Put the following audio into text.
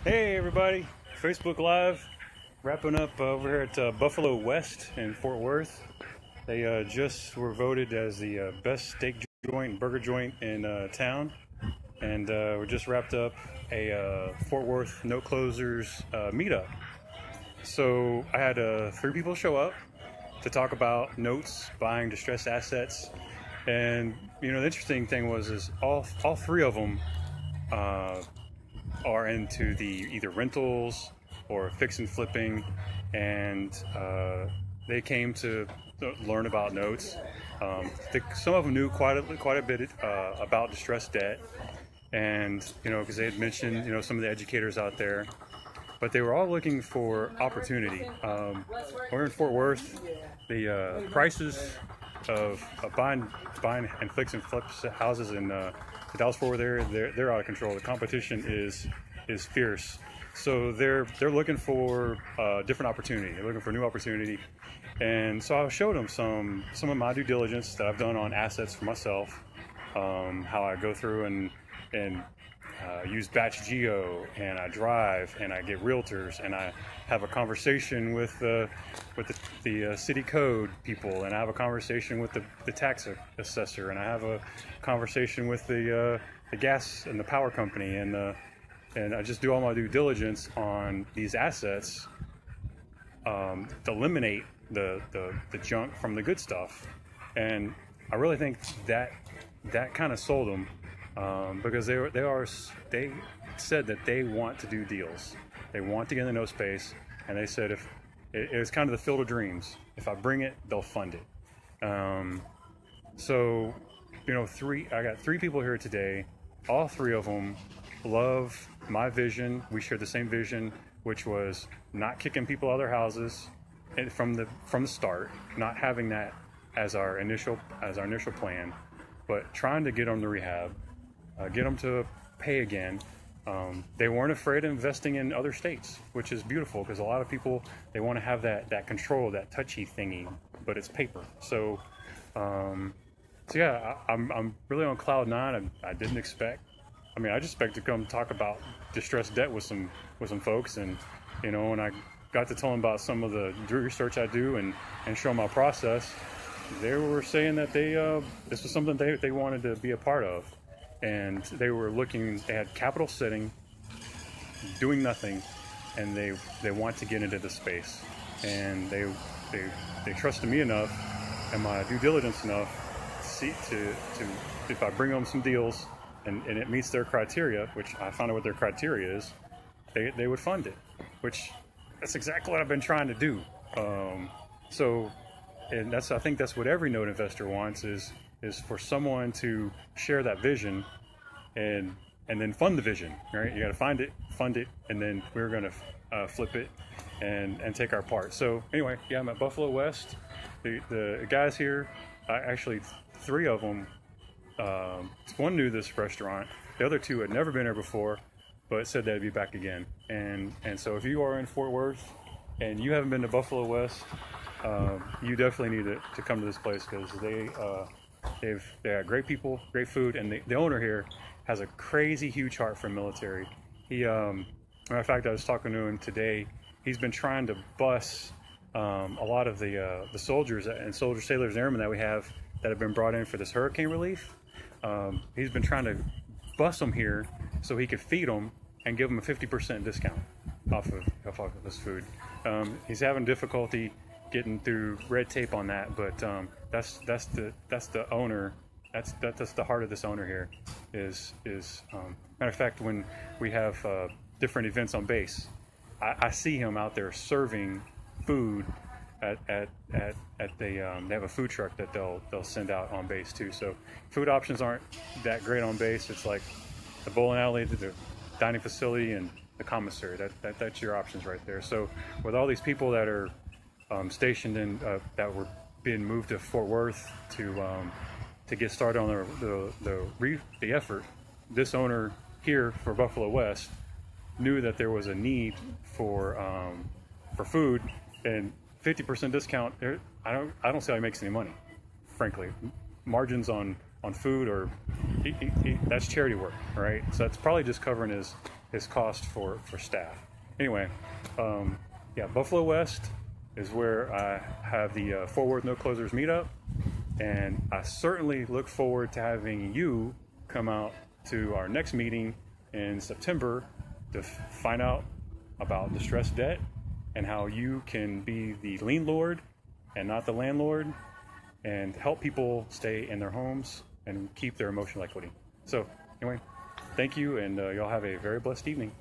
Hey everybody, Facebook Live, wrapping up over here at Buffalo West in Fort Worth. They just were voted as the best steak joint and burger joint in town. And we just wrapped up a Fort Worth No Closers meetup. So I had 3 people show up to talk about notes, buying distressed assets. And the interesting thing is all 3 of them are into the either rentals or fix and flipping, and they came to learn about notes. Some of them knew quite a bit about distressed debt, and because they had mentioned some of the educators out there, but they were all looking for opportunity. We're in Fort Worth. The prices of buying and fix and flip houses in the Dallas-Fort Worth area, they're out of control. The competition is fierce. So they're looking for different opportunity. They're looking for new opportunity. And so I showed them some of my due diligence that I've done on assets for myself, how I go through and use batch geo, and I drive and I get realtors, and I have a conversation with the city code people, and I have a conversation with the tax assessor, and I have a conversation with the gas and the power company, and I just do all my due diligence on these assets to eliminate the junk from the good stuff. And I really think that kind of sold them. Because they said that they want to do deals. They want to get in the no space, and they said if it was kind of the field of dreams. If I bring it, they'll fund it. So I got 3 people here today. All 3 of them love my vision. We share the same vision, which was not kicking people out of their houses from the start, not having that as our initial plan, but trying to get them to rehab. Get them to pay again. They weren't afraid of investing in other states, which is beautiful, because a lot of people, they want to have that control, that touchy thingy, but it's paper. So yeah, I'm really on cloud 9. I didn't expect. I just expect to come talk about distressed debt with some folks, and when I got to tell them about some of the research I do and show my process, they were saying that this was something they wanted to be a part of. And they had capital sitting, doing nothing, and they want to get into the space. And they trusted me enough and my due diligence enough to if I bring them some deals and it meets their criteria, which I found out what their criteria is, they would fund it, which that's exactly what I've been trying to do. And I think that's what every note investor wants is for someone to share that vision and then fund the vision, right? You got to find it, fund it, and then we're going to flip it and take our part. So anyway, yeah, I'm at Buffalo West. The guys here, actually 3 of them, one knew this restaurant. The other 2 had never been here before, but said they'd be back again. And so if you are in Fort Worth and you haven't been to Buffalo West, you definitely need to come to this place, because they are great people, great food, and the owner here has a crazy huge heart for military. Matter of fact, I was talking to him today. He's been trying to bus a lot of the soldiers and sailors and airmen that we have that have been brought in for this hurricane relief. He's been trying to bus them here so he could feed them and give them a 50% discount off of this food. He's having difficulty getting through red tape on that, but that's the owner. That's the heart of this owner here. Matter of fact, when we have different events on base, I see him out there serving food at they have a food truck that they'll send out on base too. So food options aren't that great on base. It's like the bowling alley, the dining facility, and the commissary. That's your options right there. So with all these people that are stationed in that were being moved to Fort Worth to get started on the effort, this owner here for Buffalo West knew that there was a need for food, and 50% discount. I don't see how he makes any money, frankly. Margins on food, or that's charity work, right? So that's probably just covering is cost for staff. Anyway, yeah, Buffalo West is where I have the Fort Worth No Closers meetup, and I certainly look forward to having you come out to our next meeting in September to find out about distressed debt and how you can be the lien lord and not the landlord, and help people stay in their homes and keep their emotional equity. So anyway, thank you, and y'all have a very blessed evening.